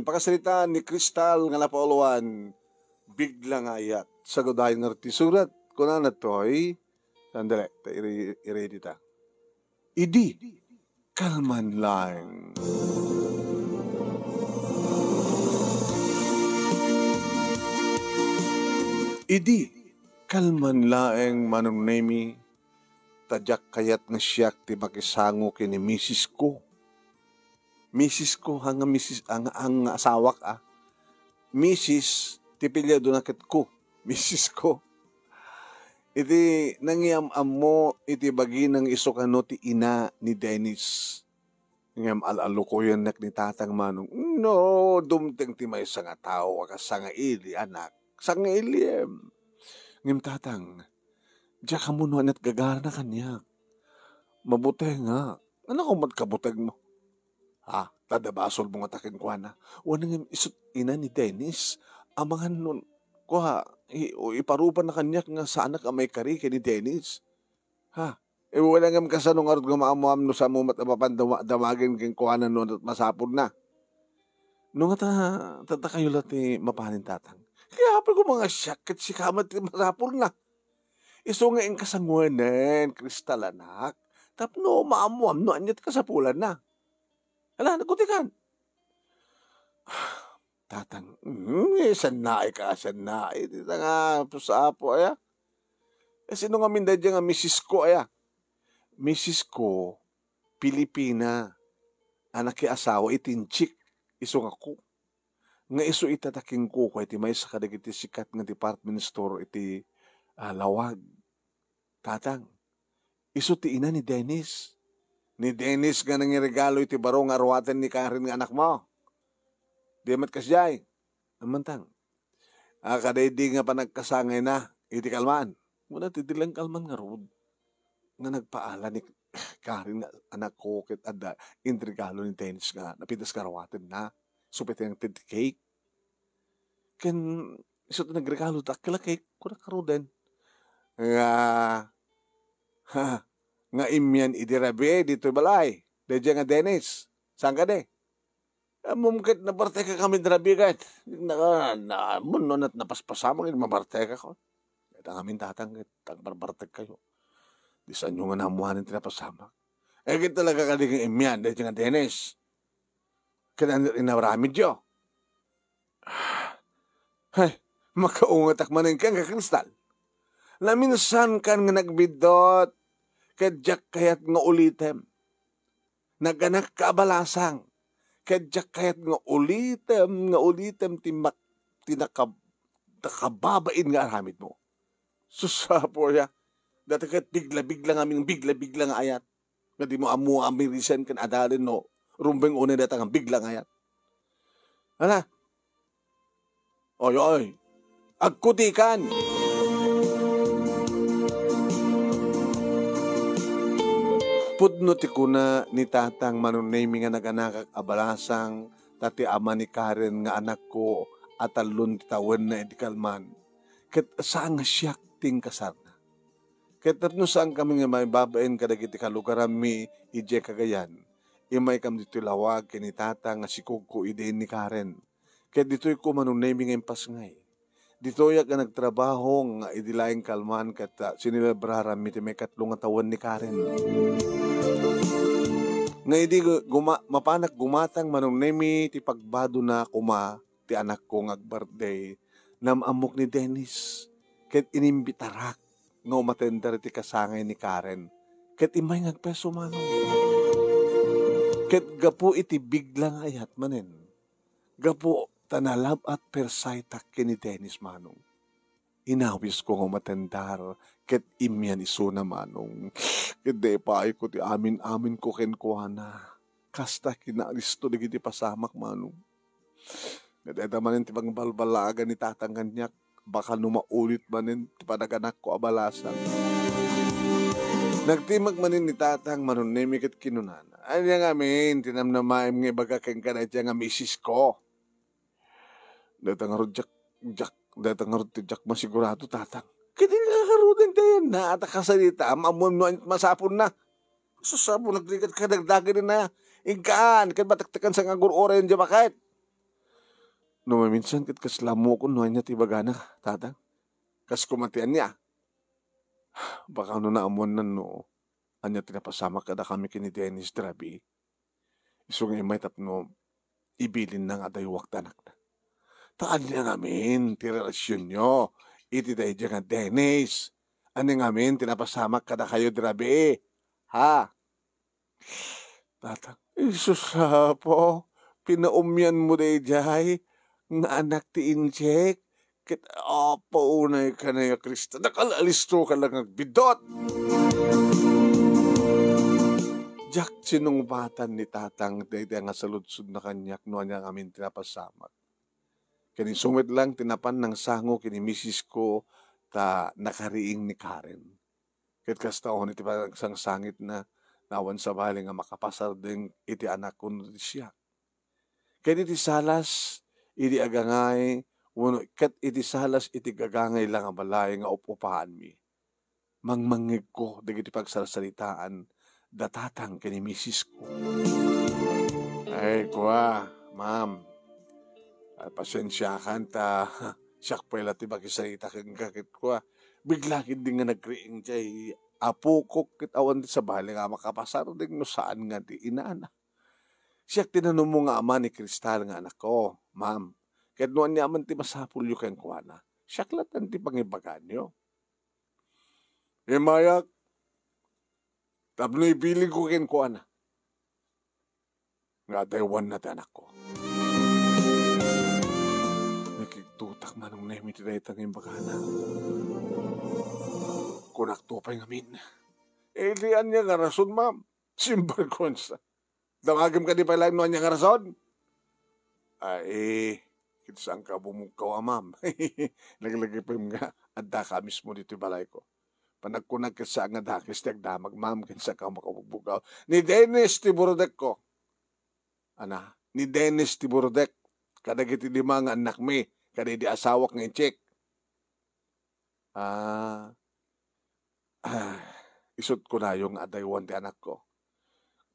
Pakasalita ni Kristal nga napauluan, biglang ayat. Sagodahin nga ti surat, kuna na to'y, sandali, i-ready ta. Idi, kalman lang. Idi, kalman laeng manunemi, tadyak kayat nga siyak ti makisango kini misis ko. Misis ko, hanga misis, ang asawak Misis, ti pilyado na kit ko. Misis ko. Iti nangyam-am mo, iti bagi ng isukano ti ina ni Dennis. Ngam alalo ko yan nak ni tatang manong, no, dumteng ti may sanga tao, sanga ili, anak. Sanga ili, ngam tatang, diya ka mo at gagara na kanya. Mabuti nga. Ano kung matkabutag mo? Tadabasol mo nga takin ko na. Wanang isot ina ni Dennis. Amangan nun, iparupan na kanya nga sa anak amay kari kay ni Dennis. Wala nga kasanong arot nga maamuam no sa mumat damagin keng kuhanan nun at masapod na. Nung tatakayo lang ti mapanin tatang. Kaya pa ko mga syakit si kamat ti masapod na. Iso nga yung kasanguanan, Kristal anak. Tapno maamuam no anyat kasapulan na. Hala, nagkutikan. Tatang, sanay ka, sanay. Dito nga, pusapo, sino nga minda dyan nga misis ko, Misis ko, Pilipina, anak ki asawa, itinchik, iso nga ko. Nga iso itataking ko, iti may sa kadagiti sikat nga department store, iti lawag. Tatang, iso ti ina ni Dennis. Ni Dennis nga nangiregalo iti barong arwatan ni Karen nga anak mo. Di mat kasyay. Amantang. Kaday nga pa nagkasangay na, iti kalman. Muna titilang kalman nga rod. Nga nagpaala ni Karen nga anak ko kit ada intrigalo ni Dennis nga napitas karawatan na. Supit yung tinti cake. Ken iso nagregalo takila cake kuna karoden. Nga imyan idirabe dito balay. Dedya nga Dennis. Saan ka de? Mumkit na barteka kami dirabe kat. Munon at napaspasamang mabarteka ko. Ito ang amin tatang barbartek kayo. Di saan nyo nga namuhanin tinapasamak. Kit talaga kaligang imyan. Dedya nga Dennis. Kaya inaramid yo. Makaungatak manin kang kakristal. Laminsan kan nga nagbidot. Kadyak kayat nga ulitem. Naganak kaabalasang. Kadyak kayat nga ulitem tinakababain nga aramid mo. Susapo ya. Dati kat bigla-bigla nga ayat. Nga di mo amu amirisan kan adalin no. Rumbeng una data nga bigla nga ayat. Hala? Oy. Agkutikan. Pudno ti kuna ni tatang manunaymi nga naganakak abalasang tati ama ni Karen nga anak ko at alun ti tawen na edikalman. Ket saan nga siyak ting kasarna. Ket tapno saan kami nga may babaen kadagiti kalugaran mi ije kagayan. Imay kam dito lawag kini tatang nga sikog ko idein ni Karen. Ket dito'y ko manunaymi nga impasngay. Dito'y nga nagtrabaho nga idilaing kalman ket sinilebraran mi ti may 3 nga tawen ni Karen. Nga hindi mapanak gumatang manunemi ti pagbado na kuma ti anak ko birthday namamok ni Dennis. Ket inimbitarak nga umatender ti kasangay ni Karen. Ket imay ngagpeso manong. Ket gapu iti biglang ayat manen. Gapu tanalab at persaytak kini Dennis manong. Inawis ko nga matendar, ket imyan iso na manong. Ket depaay ko ti amin ko kenkuana. Kasta kinalisto digiti pasamak manong. Ket manen ti pangbalbalagan ni tatang kanyak, baka numaulit manen ti panaganak ko abalasan. Nagtimag manen ni tatang manunemi ket kinunana. Anya nga amin, tinamnamaim nga baga ken kanadya nga misis ko. Datang rujak datang ti jak masigurado tatang. Kaya kakarudan tayo na at kasalita, maamuam no masapon na. Susapon, nagrigat ka, nagdagin na. Ingkaan, kan mataktakan sa ngagur oran dyan bakit? No minsan ket kaslamo ko no niya tibagana tatang. Kas kumatian niya. Baka no naamon na no. Anya tinapasama kada kami kini Dennis Drabi. Iso nga may tapno ibilin na nga daywak tanak na. Taan niya ngamin, ti relasyon nyo. Iti dahi dyan nga Dennis. Ano ngamin, tinapasama kada kayo Drabi. Ha? Tatang, Isus po, pinaumyan mo dahi jay, nga anak ti injek. Kit, paunay ka na ya Krista. Nakalalisto ka lang agbidot. Jak sinungbatan ni tatang dahil nga saludsud na kanyak no niya amin tinapasamak. Kini sumit lang tinapan ng sango kini misis ko ta nakariing ni Karen. Ket kastaon iti sang sangit na nawan sa bali nga makapasar ding iti anak ko siya. Kini ti salas iti agangay ket iti salas iti gagangay lang ang balay nga upupahan mi. Mangmangig ko dagiti pagsasalitaan datatang kini misis ko. Ay, kuha, ma'am. Pasensyahan ta. Siyak pala ti bagisalita kang kakit kuha. Bigla din nga nagkriing jay apo ko kit awan sa bali nga makapasar din no saan nga di inaana. Siyak tinanong mo nga ama ni Kristal nga anak ko, ma'am. Kahit noon niya man ti masapul yu kang kuha na. Siyak latan ti pangibagan nyo. Mayak, tapno ipiling ko ken kuha na. Nga daywan na ti anak ko. Nakiktutak manong nemi ti dahi tanging bagana. Kunak tupay ngamin. Lian niya nga rason, ma'am. Simbar konsa. Dangagim ka di pa lang noon niya nga rason? Saan ka bumukaw, ma'am? Naglagay pa yung nga, adda ka mismo dito balay ko. Panagkunag ka sa nga dakis, tagdamag, ma'am, kinsa ka makabugbugaw. Ni Dennis Tiburodek ko. Ana, ni Dennis Tiburodek. Kadagiti di mga anak mi, kadagiti asawak ng check. Isut ko na yung adaywan ti anak ko.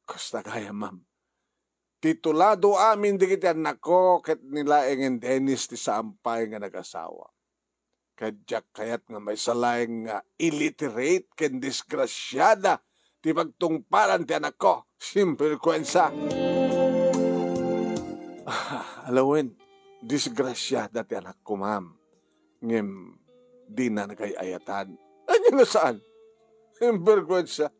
Kasta kaya, ma'am. Titulado amin di kiti anak ko, ket nila ingin Dennis ti saampay nga nag-asawa. Kadyak kayat nga may salayang nga illiterate ken disgrasyada ti pagtungpalan ti anak ko. Simple kwensa. Alawin, disgrasyada ti anak ko, ma'am. Ngem, di na nagayayatan. Ano nga saan? Simple kwensa.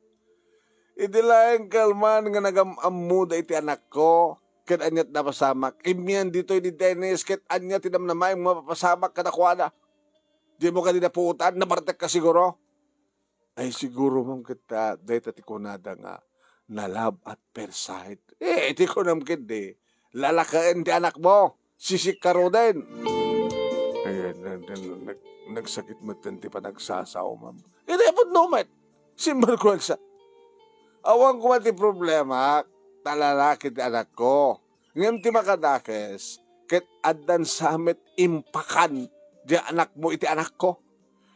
Idilaeng kalman nga nagamamuda iti anak ko. Ket anyat napasamak. Imyan dito ni Dennis. Ket anyat tinamnamayang mapapasamak kadakwana. Di mo ka dinaputan, nabartek ka siguro? Ay siguro mong kita, dahi tati ko nada nga, nalab at persahit. Iti ko namkid lalakain ti anak mo, sisik ka ro din. Nagsakit mo tanti pa nagsasaw, ma'am. Inipot numet, simbar ko sa. Awang ko mati problema, talalaki ti anak ko. Ngayon ti makadakes, ket addan samit impakan, di anak mo iti anak ko.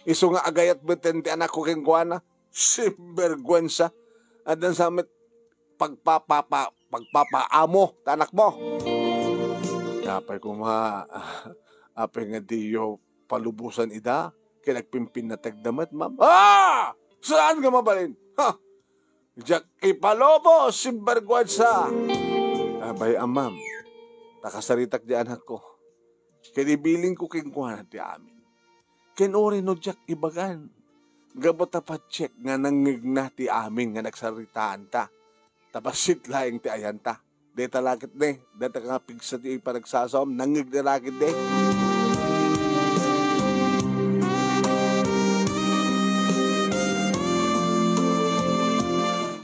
Iso nga agayat beten ti anak ko ken kuana. Simbergwensa. Adan samit pagpapaamo ta anak mo. Kapay ko apay nga diyo palubusan ida. Kaya nagpimpin na tagdamat, ma'am. Saan ka mabalin? Diyak ipalobo, simbergwensa. Abay, ma'am. Takasaritak di anak ko. Kinibiling ko king kuha ti amin. Kenori no jak ibagan. Gabot tapat check nga nangigna ti amin nga nagsaritaan ta. Tapasit laing ti ayan ta. Deta lakit ne. Deta nga pigsa ti ipanagsasom. Nangig na lakit ne.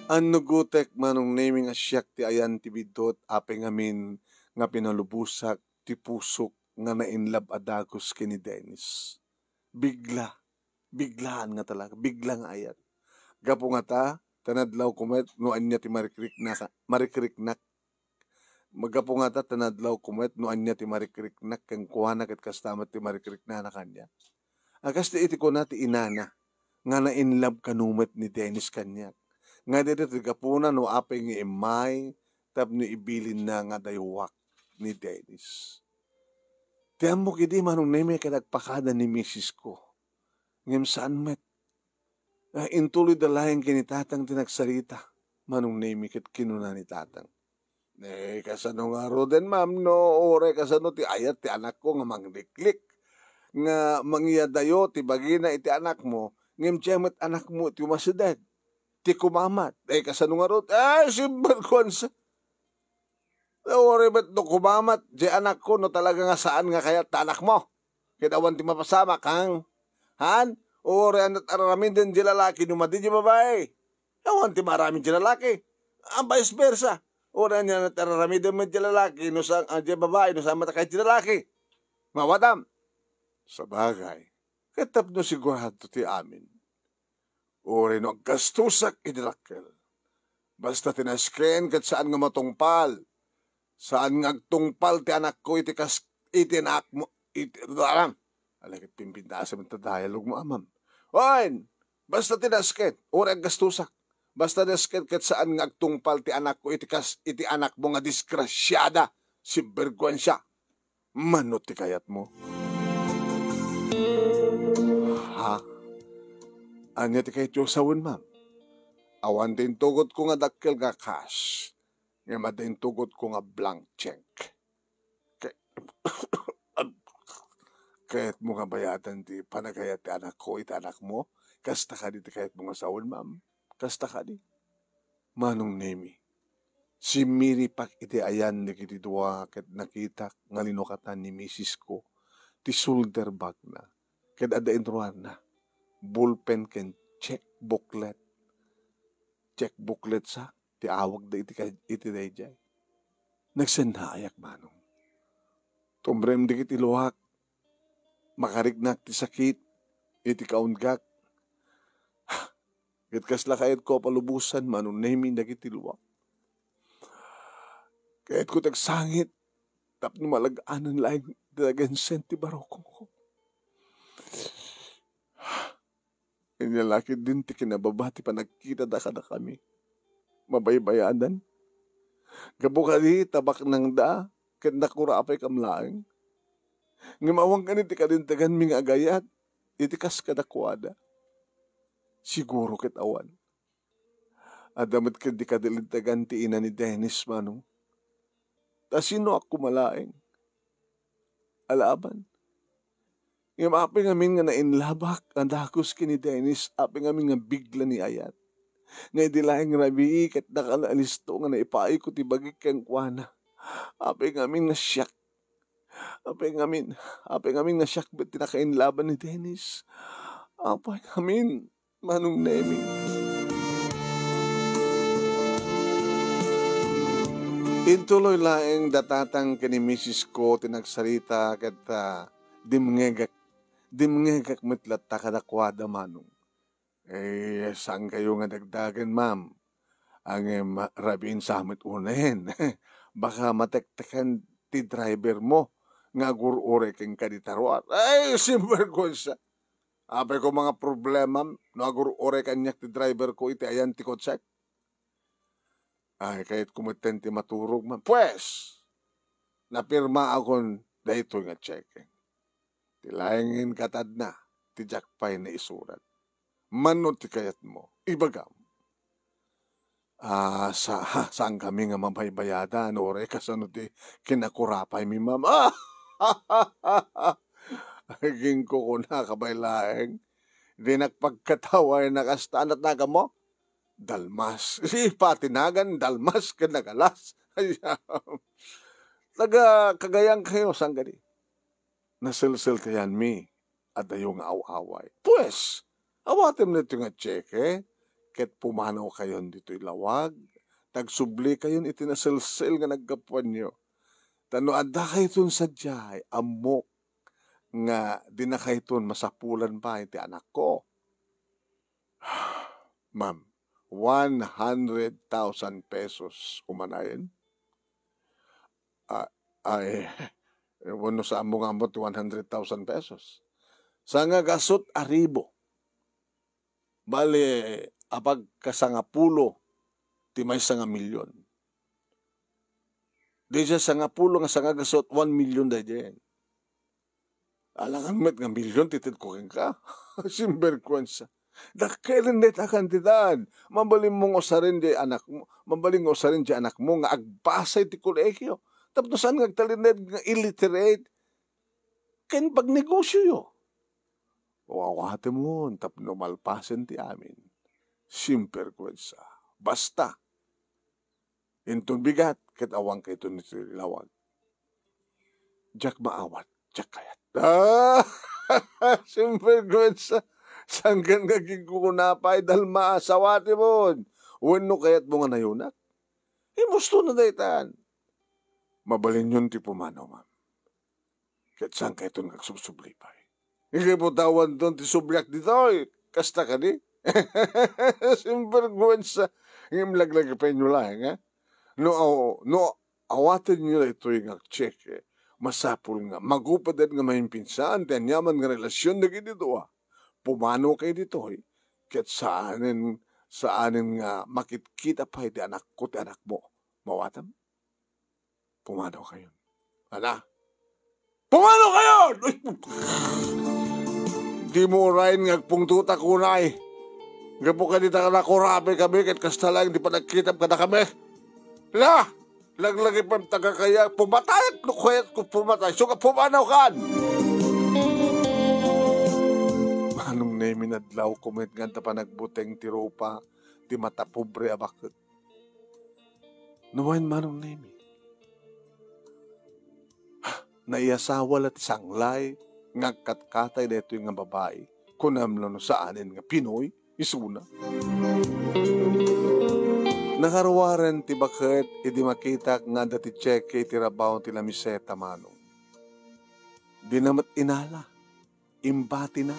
Ano gutek manong naming asyak ti ayan ti bidot. Apeng amin nga pinalubusak ti pusok nga nainlab adagos kini Dennis. Biglaan nga talaga, biglang ayat. Gapo nga ta, tanadlaw kumet, no anya ti marikriknak. Magapo nga ta, tanadlaw kumet, no anya ti marikriknak, kang kuhanak at kastamat ti marikrikna na kanya. Agas ti iti ko na ti inana, nga nainlab kanumet ni Dennis kanyak. Nga dito ti gapuna, no apay nga imay, tab ni ibilin na nga daywak ni Dennis. Tiyan mo kidi manong neme kadagpakada ni misis ko. Ngem saan met. Intuloy dalayan kinitatang tinagsarita. Manong neme kat kinuna ni tatang. Kasano nga roden ma'am no, ore kasano ti ayat ti anak ko nga mangliklik. Nga mangyadayo ti bagina iti anak mo. Ngem tiyamat anak mo ti umasidad. Ti kumamat. Kasano nga rod? Simbar ko sa. Ore bet no kumamat. Di anak ko no talaga nga saan nga kaya ta anak mo. Kidawan ti mapasama kang. Han? Ore anat aramin din di lalaki numadi di babae. Awan ti maraming di lalaki. Ang vice versa. Ore niya anat aramin din di lalaki no sang di babae no sama ta kay di lalaki. Mawadam. Sa bagay. Katap no sigurado ti amin. Ore no gastusak idilakkel. Basta tinasken kat saan nga matungpal. Saan nga agtungpal ti anak ko iti anak mo. Iti alam. Alagit pimpintasan mo ta dialog mo amam. Oin! Basta tinasken. Ore gastusak. Basta tinasken kat saan nga agtungpal ti anak ko iti anak mo nga disgrasyada. Si bergwensya. Manot ti kayat mo. Ha? Anya ti kayat yung sawin, ma'am? Awan din tugot ko nga dakkel nga cash. Nga madin tugot ko nga blank check. Kayat mo nga bayatan ti panagayat ti anak ko iti anak mo. Kasta ka di ti kayat mo nga sawin, ma'am. Kasta ka di. Manong nemi. Si Miri pak iti ayan ni kiti dua ket nakita nga linokatan ni misis ko. Ti shoulder bag na. Ket ada intruan na. Bullpen ken check booklet. Check booklet sa ti awag da iti dayjay. Nagsenhayak manong. Tumbrem di kiti luhak. Makarignak ti sakit. Iti kaungak. Ket kasla kayat ko palubusan manong nemi dagiti luhak. Kahit ko tagsangit, tapno malagaanan lang talagang senti barokong ko. Inyalakid din ti kinababati pa nagkita da kada kami. Mabaybayadan. Gabukali tabak ng da, kat nakura apay kamlaang. Ngimawang ka ni ti kadintagan ming agayat, itikas kadakwada. Siguro kit awan. Adamit ka di kadilintagan ti ina ni Dennis manong. Sino ako malaing? Alaban. Yung api ngamin nga nainlabak, ang dakos kini Dennis, api ngamin nga bigla ni Ayat. Nga idilaing rabi, kat nakalalisto nga naipaay ko tibagik kang kuwana. Api ngamin nga siyak. Api ngamin nga siyak, ba't tinakainlaban ni Dennis? Api ngamin, manong nemi. Intuloy laeng datatang kini misis ko tinagsarita kat dimngegak mitlat takadakwada manong. Saan kayo nga dagdagan, ma'am? Ang rabin sa amit unahin. Baka matektekan ti driver mo nga gurure keng kaditaruat. Simbergonsa. Apay ko mga problema, nagurure kanyak ti driver ko iti ayan ti kotsek. Kahit kumiten ti maturog man. Pues, napirma akong dahito nga cheque. Tilayangin katad na, ti jakpay na isurat. Manot ti kayat mo, ibagam. Saan kami nga mabaybayadan, ore kasano ti kinakurapay mi mama. Aging ko na kabaylaeng. Di nagpagkatawa nakastanat na ka mo. Dalmas. Patinagan, dalmas ka nagalas. Kagayang kayo, saan gani? Nasilsil kayan mi, at ayong awaway. Pues, awatim na ito nga cheque, ket pumanaw kayon dito ilawag, tagsubli kayon iti nasilsil nga nagkapuan nyo. Tano, adda kayo sadyay, amok, nga di na kayo masapulan pa iti anak ko. Ma'am, 100,000 pesos umanayin. Wano sa among amot 100,000 pesos. Sa nga gasot aribo. Bale, apag kasangapulo, ti may sanga milyon. Di siya sangapulo nga sanga gasot 1 milyon da dyan. Alangan met nga milyon titit ko ka. Simberkwensa. Dakailan net akan titan. Mambaling mong osarin di anak mo. Mambaling osarin di anak mo nga agbasay ti kolekyo. Tapos saan nga talinet nga illiterate. Ken pag negosyo yo. Wawate mo. Tapno malpasen ti amin. Simberkwensa. Basta. Intong bigat. Kitawang kayo nito lawag. Jack maawat. Jack kayat. Simberkwensa. Sanggan nga gigukunapay dahil maasawati mo. Wano kaya't mo nga nayunak? Musto na daytan. Mabalin yun ti pumanaw, ma'am. Kaya't saan kayo ito nagsusublipay? Hindi po tawan doon ti sublyak dito. Kasta ka di? Simberkwensa. Ngayon laglag pa inyo lang, ha? No, awatin nyo na ito yung check, masapul nga. Magupadan nga may pinsan, tanyaman nga relasyon na ginito, Pumano kayo dito, Kaya't saanin nga makitkita pa di anak ko, ti anak mo. Mawatam? Pumano kayo. Ana? Pumano kayo! Di mo rain nga pungtuta kunay. Nga po ka dito na kurabe kami, kahit kasta lang, di pa nagkitap ka na kami. La! Laglagi pa taga kaya, pumatay at kuyat ko pumatay. So ka pumanaw kan! Manong nemi nadlaw kumit ganda pa nagbuteng tiropa, di mata pobre abakot. Nawain manong nemi. Naiasawa lat sanglay, ngagkatkatay na ito yung babae, kunamlo no saanin nga Pinoy, isuna. Nakarwaren ti bakit, idi makita nga dati cheque ti rabaw ti lamiseta manong. Di namat inala, imbati na.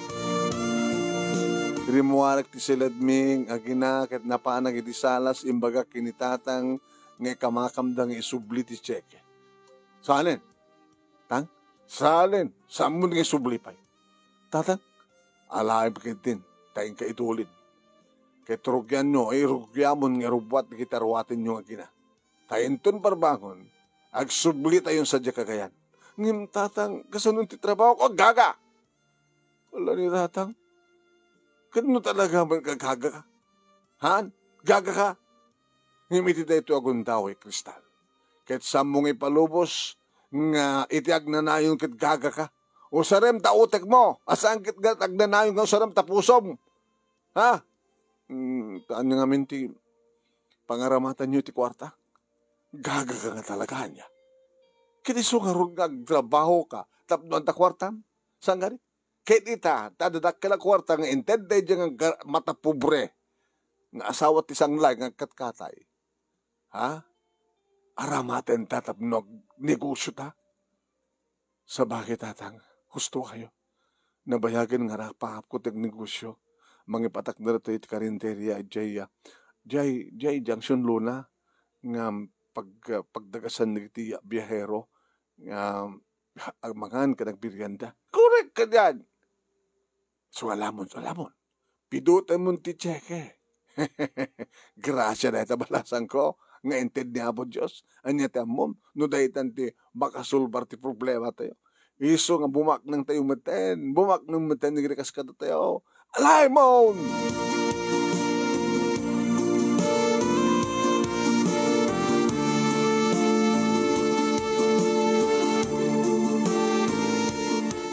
Rimuarek ti siladming, agina, kat napanag iti salas, imbaga kinitatang, nga kamakamdang isubli ti cheque. Saanin? Tang? Saalin? Saan mo nga isubli pa'y? Tatang? Alay bakit din, tayong kaitulid. Kaya turugyan nyo, ay rugyamon nga rubuat na kitarwatin nyo nga gina. Tayinton parbangon, agsubli tayon sa kagayan. Ngim tatang, kasanong ti trabaho ko, gaga! Wala ni tatang. Kano talaga man kagaga ka? Han? Gaga ka? Ngim iti da ito agundaw kristal. Kahit samong ipalubos, nga itiag na nayon kit gaga ka. O sarem ta utek mo, asaan kit gatag na nayon nga sarem ta pusom. Ha? Taan nga minti, pangaramatan nyo ti kwarta. Gaga ka nga talaga niya. Kiniso nga ron trabaho ka, tapno ang ta kwartam. Saan nga rin? Kahit ita, tadadak ka lang kwarta nga intende dyan nga mata pobre. Nga asawa ti sanglay nga katkatay. Ha? Aramaten tatapno negosyo ta. Sa bakit tatang, gusto kayo. Nabayagan nga rapahap ko tag negosyo. Mangipatak na ito iti karinterya jay junction luna nga pagdagasan na iti biyahero nga agmangan ka nagbiryanda. Correct ka dyan! So alamon. Pidutan mo ti cheque. Grasya na ito balasan ko. Nga inted niya po Diyos. Anya ti amom. No dahitan ti makasulbar ti problema tayo. Iso nga bumak ng tayo maten. Bumak ng maten nga rikas ka tayo. Alay mo!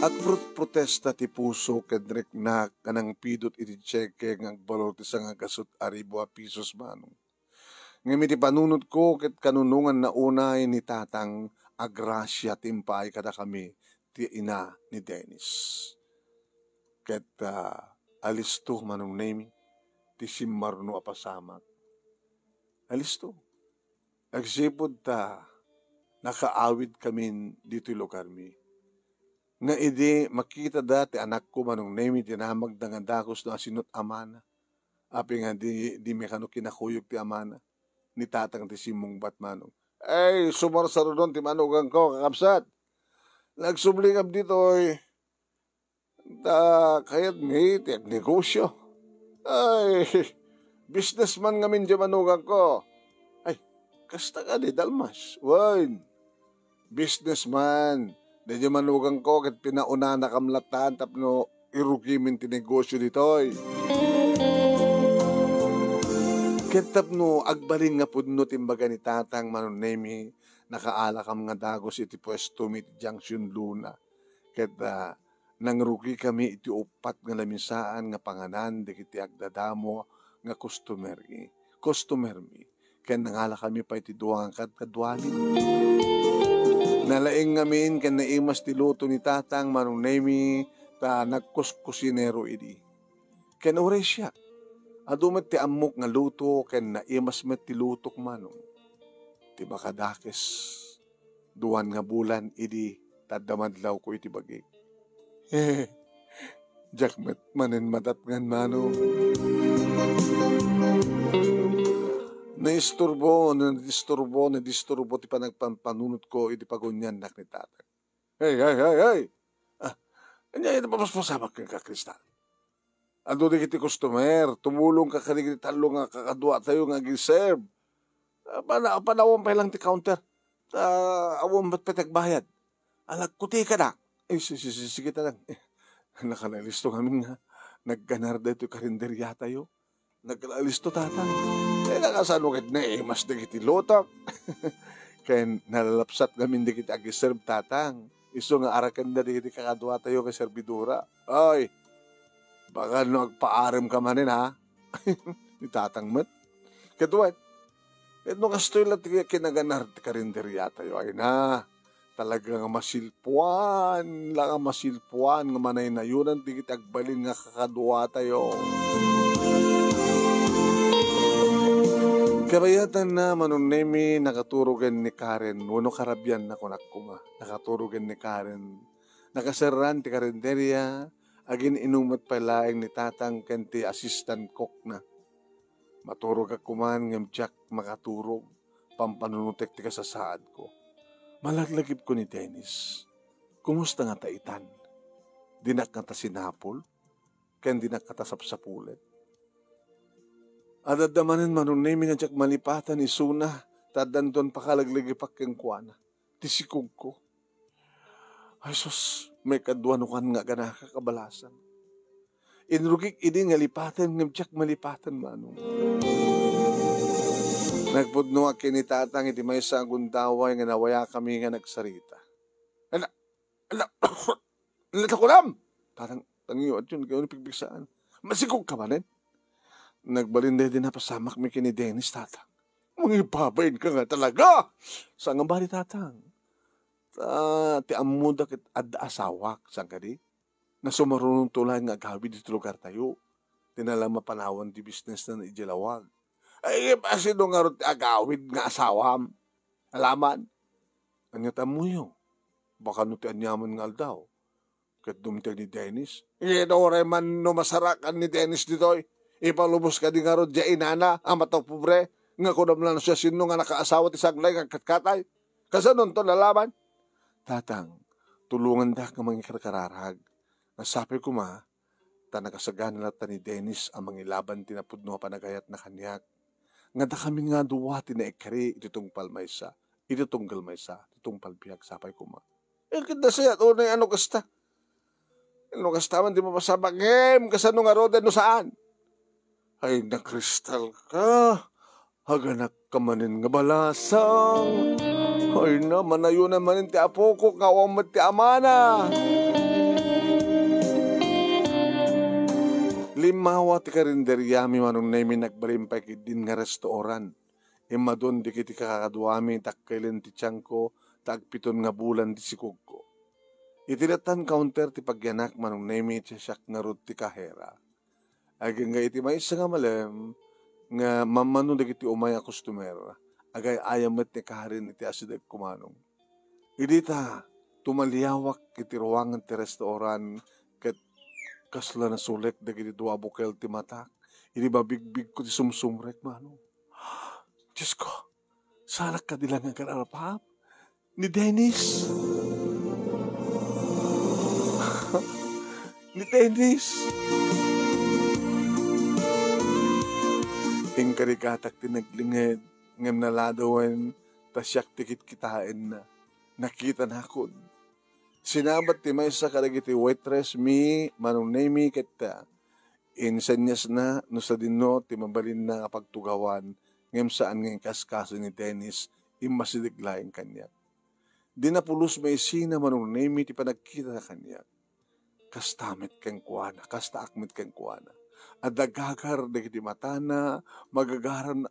At protesta ti puso kedrek na kanang pidot iti cheque ng balor ti nga gasot aribo a pisos manong. Ngayon iti panunod ko ket kanunungan na unay ni tatang agrasya timpay kada kami ti ina ni Dennis. Ket alisto manong name ti simmarno apasamak. Alisto. Agsipod ta nakaawid kami dito lugar mi. Nga idi makita dati anak ko manong name ti namag dangandakos na sinot amana. Api nga di mekano kinakuyog ti amana. Ni tatang ti simong bat manong. Ay, sumarsaro doon ti manugang ko kakapsat. Nagsubling dito kayat may tiag negosyo. Ay, businessman nga min di manugang ko. Ay, kasta ka di dalmas. Wine, businessman. Dadyo manugang ko kat pinauna na kamlatan tapno irugimin ti negosyo ditoy. Kat tapno agbalin nga pudno timbaga ni tatang manunemi nakaala kam nga dagos iti pwesto mi iti Junction Luna. Kat nangrugi kami iti upat nga lamisaan nga panganan di kiti agdadamo nga customer mi. Kaya nangala kami pa iti duwang kadwalin. Nalaing ngamin kaya naimas ti luto ni tatang manunemi ta nagkuskusinero idi. Kaya nauray siya. Adumat ti amok nga luto kaya naimas met ti lutok manong. Ti bakadakes duwan nga bulan idi tadamadlaw ko iti bagay. Jakmet manen matatngan manong. Naisturbo ti panagpanunot ko iti pagunyan nak ni tatang. Hey! Kanya ito papaspasamak ka Kristal. Ando di kiti customer, tumulong ka kanigit talo nga kakadwa tayo nga giserve. Panawang pa lang ti counter. Awang ba't petagbayad? Alagkuti ka na. Sige talang. Nakalalisto kami nga. Nagganar da ito karinderya tayo. Nagkalalisto tatang. Nakasanukit na mas di kiti lotak. Kaya nalalapsat namin di kiti agiserve tatang. Iso nga arakan na di kiti kakadwa tayo kay servidura. Ay, baka nagpaaram ka manin ha. Ni tatang mat. Katuan. No kastoy lang kinaganar ti karinderya tayo. Ay na. Talagang masilpuan. Lang masilpuan. Nga manay na yun. Di kiti agbalin nga kakadwa tayo. Kabayatan na manunemi nakaturugan ni Karen. Wano karabyan na kunakuma. Nakaturugan ni Karen. Nakasaran ti karinderya. Agin inumat palaing ni tatang kenti assistant cook na. Maturog akuman ngam Jack makaturog. Pampanunutek ti kasasaad ko. Malaglagip ko ni Dennis. Kumusta nga taitan? Dinak nga ta sinapol? Ken dinak nga ta sapsapulet? Adadamanin manunemi nga Jack malipatan ni Suna. Tadan doon pakalaglagipak keng kuana. Tisikog ko. Ay sus, may kadwanukan nga gana kakabalasan. Inrugik idi nga lipatan ng Jack malipatan manong. Nagpudno ang kinitatang iti may sa gundaway nga nawaya kami nga nagsarita. Ala, natakulam! Parang tangiyo at yun, kayo napigbisaan. Masikog ka manin? Nagbalinday din na pasamak mi kini Dennis tatang. Mangipabain ka nga talaga! Saan nga bali tatang? Ti amuda kit ad asawak, saan ka di? Na sumarunong tulay nga agawi dito lugar tayo. Tinala mapanawan di business na ijilawag. Ay, kasi nung nga rin agawid nga asawam. Alaman. Anyata mo yun. Baka no ti anyaman nga aldaw. Kat dumitag ni Dennis. Inoray man no masarakan ni Dennis ditoy. Ipalubos ka di nga rin dya inana, ang mataw pobre. Nga kunam lang siya sino nga nakaasawa ti saglay nga katkatay. Kasi nun to nalaman. Tatang, tulungan da ka mga karararag. Nasabi ko ma, ta nakasagan nila ta ni Dennis ang mga ilaban tinapudno panagayat na kanyak. Nga da kami nga duwati na ikari itong palmaysa, itong galmaysa, itong palpiyag, sapay ko ma. Kinda siya, ano kasta? Ano kasta man, di mo pasabag, kasano nga roden no saan? Ay, na Kristal ka, haganak ka manin nga balasang, ay na, manayo na manin ti apo ko, ngawang mat ti amana. Limawa ti karinderyami manong nemi nagbalimpay din nga restoran. Ima doon di kiti kakadwami takkailin ti tiyangko tagpiton nga bulan di sikog ko. Itilatan counter ti pagyanak manong nemi ti siyak nga rod ti kahera. Agay nga iti may isa nga malem nga mamano di kiti umaya customer. Agay ayamat ni kaharin iti asidag kumanong. Idita tumaliyawak iti ruwangan ti restoran kasla na sulik dagiti dua bukel ti matak. Ini babigbig ko ti sumsumrek mano. Diyos ko, salak ka dilang ang kararapap ni Dennis. Ni Dennis. Ingkarikatak ti naglingid ngam naladawan tasyak tikit kitain na nakita na akon. Sinabat ti may sa kadagiti waitress mi manunemi kita. Insanyas na no sa dinno ti mabalin na pagtugawan ngem saan ng kaskaso ni Dennis imasidiglaing kanya. Di napulos may sina manunemi ti panagkita na kanya. Kastamit keng kuana, kasta akmit keng kuana. At dagagar dagiti matana, magagaran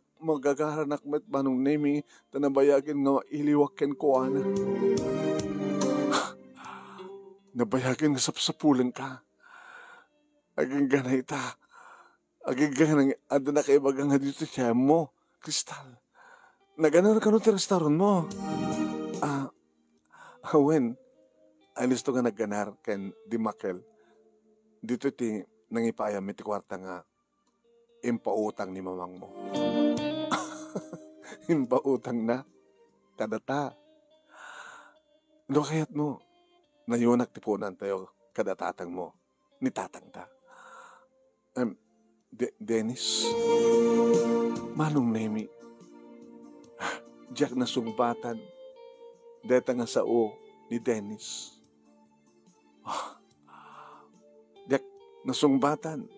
akmet manunemi tanabayagin nga iliwak ken kuana. Nabayagin nga sapsapulan ka. Aging ganay ta. Aging ganay, ada na kaibagang nga dito siya mo, Kristal. Naganar ka no ti restaurant mo. When, alis to nga nagganar ken di makel. Dito ti nangipayam iti kwarta nga impautang ni mamang mo. Impautang na. Kadata. No kayat mo, nayunak ti punan tayo kadatatang mo. Ni tatang ta. Dennis, manong nemi. Diyak na sumbatan. Deta nga sao ni Dennis. Diyak na sumbatan.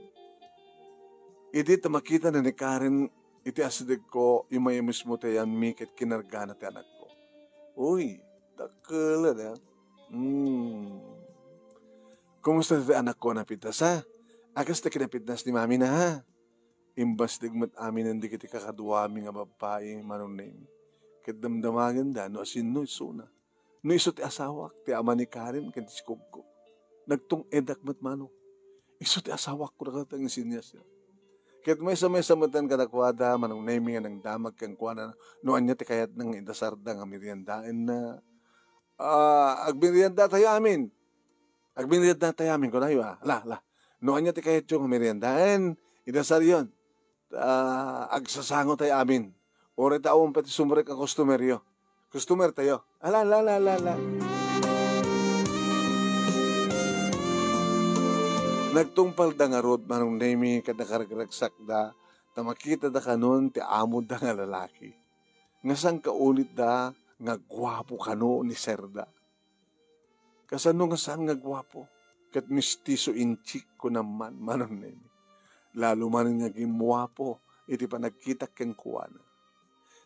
Iti tamakita na ni Karen, iti asidig ko, imay mismo tayan mikit kinargana ti anak ko. Uy, takala na. Kumusta ti anak ko napitas ha? Akas ta kinapitas ni mami na ha? Imbas digmat amin ang di kiti kakaduwami nga babae manong nemi. Kadamdamagan da, no asin no isuna. No iso ti asawak, ti ama ni Karen, kanti si Kubko. Nagtong edak matmano. Iso ti asawak ko na katang isinyas ya. Kahit may samatan kadakwada, manong nemi nga ng damag kang kuwana, no anya ti kayat ng idasarda nga meriendain na, agmerienda tayo amin. Agmerienda tayo amin, kunayo ha. No anya ti kayat yung meriendain, idasar yun. Agsasango tayo amin. Ore taong pati sumrek ang customeryo. Customer tayo. Ala. Nagtungpal da nga rod manong nemi kadakaragraksak da tamakita da kanon ti amod da nga lalaki. Nga sang kaulit da nga gwapo kano ni Serda. Kasano nga saan nga gwapo? Kat mistiso inchik ko naman manong nemi. Lalo man nga gimwapo iti panagkita keng kuwana.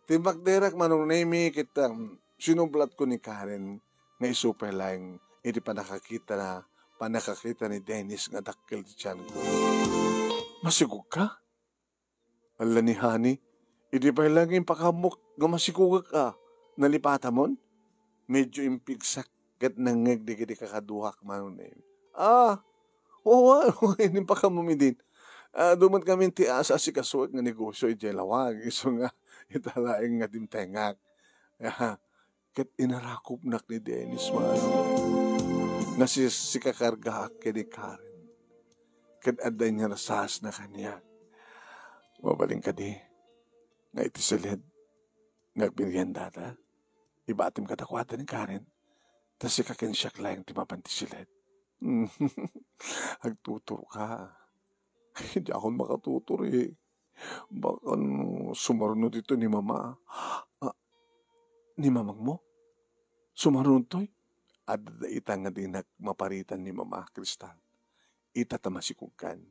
Timbakderak manong nemi kitang sinublat ko ni Karen nga isuper lang iti panakakita ni Dennis nga dakkel ti tiyan ko. Masigug ka? Ala ni Hani, iti pa lang yung pakamok nga masigug ka. Nalipata mon? Medyo impigsak kat nangeg di kiti kakaduhak manong nemi. Oo, hindi pa kamumidin. Duman kami ti asa si kasuot nga negosyo ijelawag. Iso nga italaing nga dimtengak. Kat inarakop nak ni Dennis nga si kakargahak kini Karen. Kat aday niya nasas na kanya. Mabaling ka di. Nga iti silid. Nagbinyan data. Ibatim katakwata ni Karen. Tas si kakensyak lang timapanti silid. Agtuturo ka. Hindi ako makatutur eh. Baka sumarunod ito ni mama. Ni mamang mo? Sumarunod to'y? At itang nga din maparitan ni mama, Kristal. Itatamasikukan.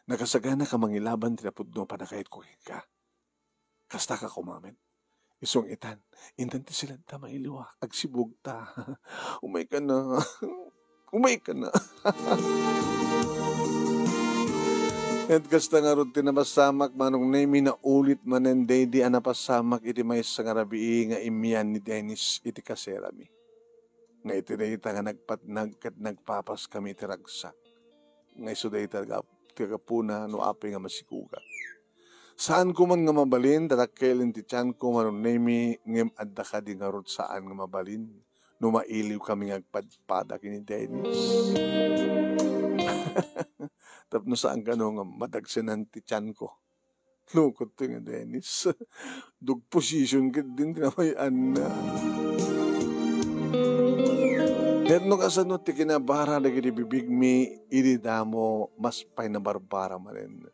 Nakasagana ka mangilaban tinapod no panakahit ko ka. Kasta ka kumamen. Isong itan. Intan ti sila ta mailiwa. Agsibog ta. Umay ka na. Umay ka na. At kasta nga ron tinapasamak manong nemi na ulit manen di anapasamak iti may sangarabi nga imyan ni Dennis iti kaserami. Nga iti dayta nga nagpatnag kat nagpapas kami iti ragsak. Nga iso dayta tagapuna no api nga masikuga. Saan ko man nga mabalin tatakkelin ti tiyan ko manong nemi ngem adda ka di nga ron saan nga mabalin no mailiw kami ngagpadpada kini Dennis. Tapno saan ka no nga madagsanan ti tiyan ko. Lukot to nga Dennis. Dug position ka din tinamayan na. Net no kasano ti kinabara na kinibibig mi ididamo mas pay na barbara manen.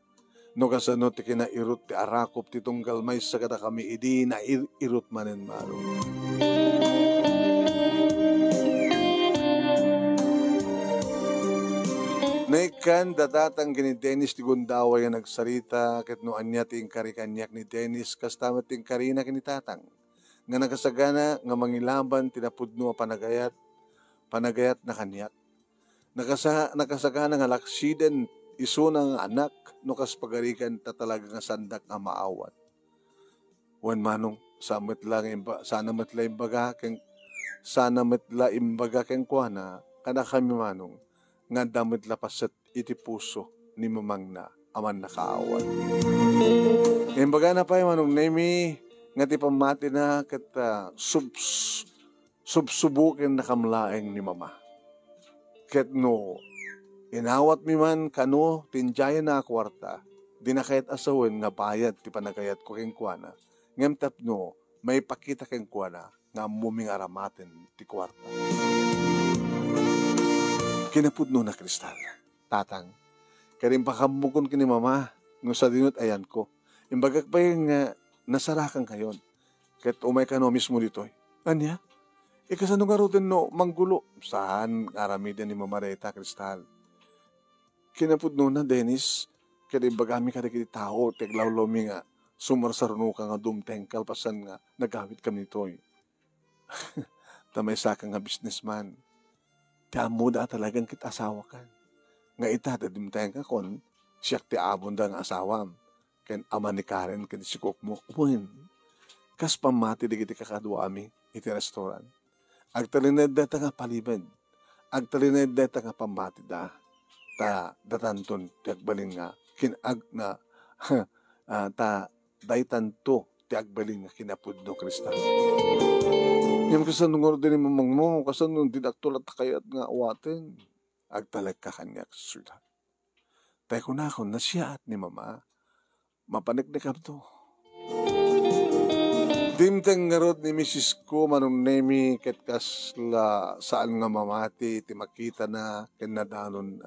No kasano ti kinairot ti arakop ti tunggal may sagada kami idi na irot manen maro. Naikan datatang gini Dennis ti Gundaway nga nagsarita ket no anya ti inkari kanyak ni Dennis kastamat ti inkari na kinitatang. Nga nakasagana nga mangilaban tinapudno a panagayat na kanyak. Nakasagana nga laksiden iso ng anak no kas pagarikan ta talaga nga sandak nga maawat. Wan manong sana matla imbaga ken kuana kada kami manong nga damit lapasat iti puso ni mamang na aman nakaawat. Imbaga na pa manong nemi nga ti pamati na ket subsubukin na kamlaeng ni mama. Ket no inawat mi man kano tinjaya na kwarta di na kahit asawen nga bayad ti panagayat ko ken kuana. Ngem tapno may pakita ken kuana nga muming aramaten ti kwarta. Kinapudno na kristal. Tatang. Karing pakamukon kini mama. Nung sa dinot ayan ko. Imbagak pa yung nasarakan kayon. Ket umay ka no mismo ditoy. Anya? Ikasano nga roden no manggulo. Saan aramiden ni mama Reta kristal. Kinapudno na Dennis. Karing bagami ka kiti tao. Teglawlomi nga. Sumarsaruno ka nga dumtengkal pasan nga nagawit kami nitoy. Tamay sa ka nga businessman. Kaya muda talagang kita asawa kan. Nga itadadim tayo ka kon, siyak ti abon da nga asawam. Ken ama ni Karen, ken sikok mo, upuhin. Kas pamati di kiti kakadwa ami, iti restaurant. Agtalined da nga palibad. Agtalined da nga pamati da. Ta datanton, tiagbalin nga, kinag na, daitanto, tiagbalin nga kinapudno kristal. Yung kasanong din ni mamang mo, kasanong dinaktulat kayat nga awatin. Agtalag ka kanya, sweetheart. Tayo ko na ako, nasya at ni mama, mapaniknikam to. Dimtang ngarot ni Mrs. ko, manong nemi, ket kasla saan nga mamati, ti makita na, kinadanon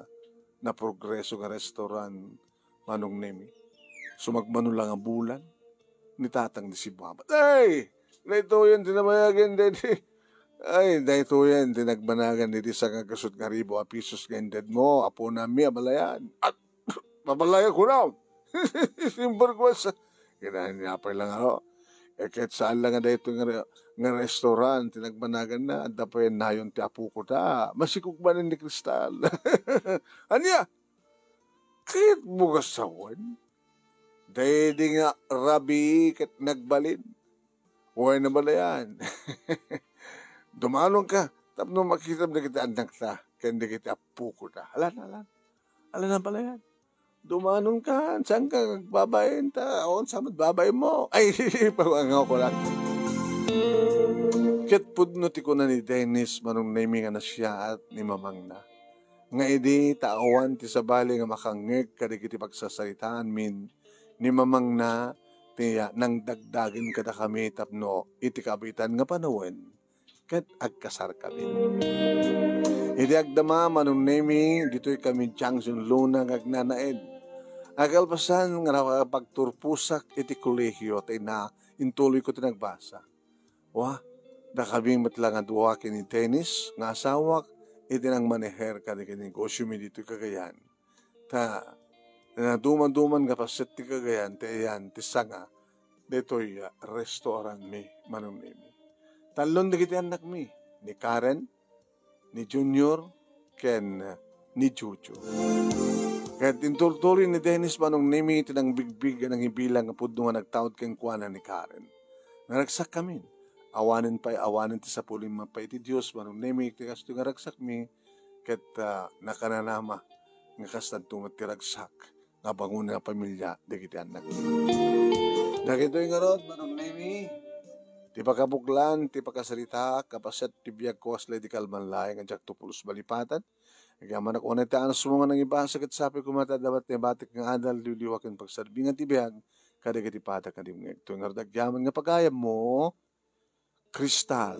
na progreso nga restaurant, manong nemi. Sumagmano lang ang bulan, nitatang di si Mama. Ay! Dahito yan, tinamayagin din. Ay, dahito yan, tinagbanagan ni sa kagasot nga ribo a pisos gandad mo. Apo nami, abalayan. At, babalayan ko na. Simbar ko sa, kinahanyapay lang ako. E kahit saan lang nga dahito nga restaurant, tinagbanagan na, at dapat yan na yun ti apo ko ta. Masikugbanin ni Kristal. Anya? Kahit bugas sawan. Dahil di nga rabi kat nagbalin. Huwag na bala yan. Dumalong ka. Tapos makikita mo na kita anak ta. Kaya hindi kita apo ko ta. Alan. Alan na bala yan. Dumanong ka. Saan ka babayin ta? O, saan babayin mo? Ay, pawangaw ko lang. Ket pudnoti ko na ni Dennis manong naming na siya at ni mamang na. Nga idi taawan ti sabali nga makangeg kadagiti pagsasalitaan min ni mamang na tiya nang dagdagin kada kami tapno iti kabitan nga panawin ket agkasar kami. Iti agdama manong nemi ditoy kami Junction Luna ngagnanaed. Agalpasan nga pagturpusak iti kolehiyo tay na intuloy ko tinagbasa. Wah, da kaming matlang nga duwa kini Dennis nga asawak iti nang maneher kadi kini negosyo mi dito Cagayan. Ta na duman-duman nga paset ti Cagayan ti ayan ti sanga detoy restaurant mi manong nemi. Talon na kiti anak mi ni Karen, ni Junior, ken ni Chucho. Kaya tintuloy ni Dennis manong nemi tinang bigbig ng ibilang nga pudno nga nagtaod ken kuana ni Karen. Naragsak kami. Awanin ti sa puling mapay ti Diyos manong nemi ti kasto nga ragsak mi ket nakananama nga kastad tumat ti ragsak nga bangun nga pamilya dagiti anak. Dagitoy nga rod manong nemi ti pakabuklan ti pakasalita kapaset ti biag ko aslay di kalmanlay nga jak tupulos balipatan. Agaman ako na taan sumunga ng ibasa ket sapi kumata dapat ti batik nga adal liwliwaken pagsadbi nga ti biag kadagiti pata kadim nga ito nga dagyaman nga pagayam mo Kristal.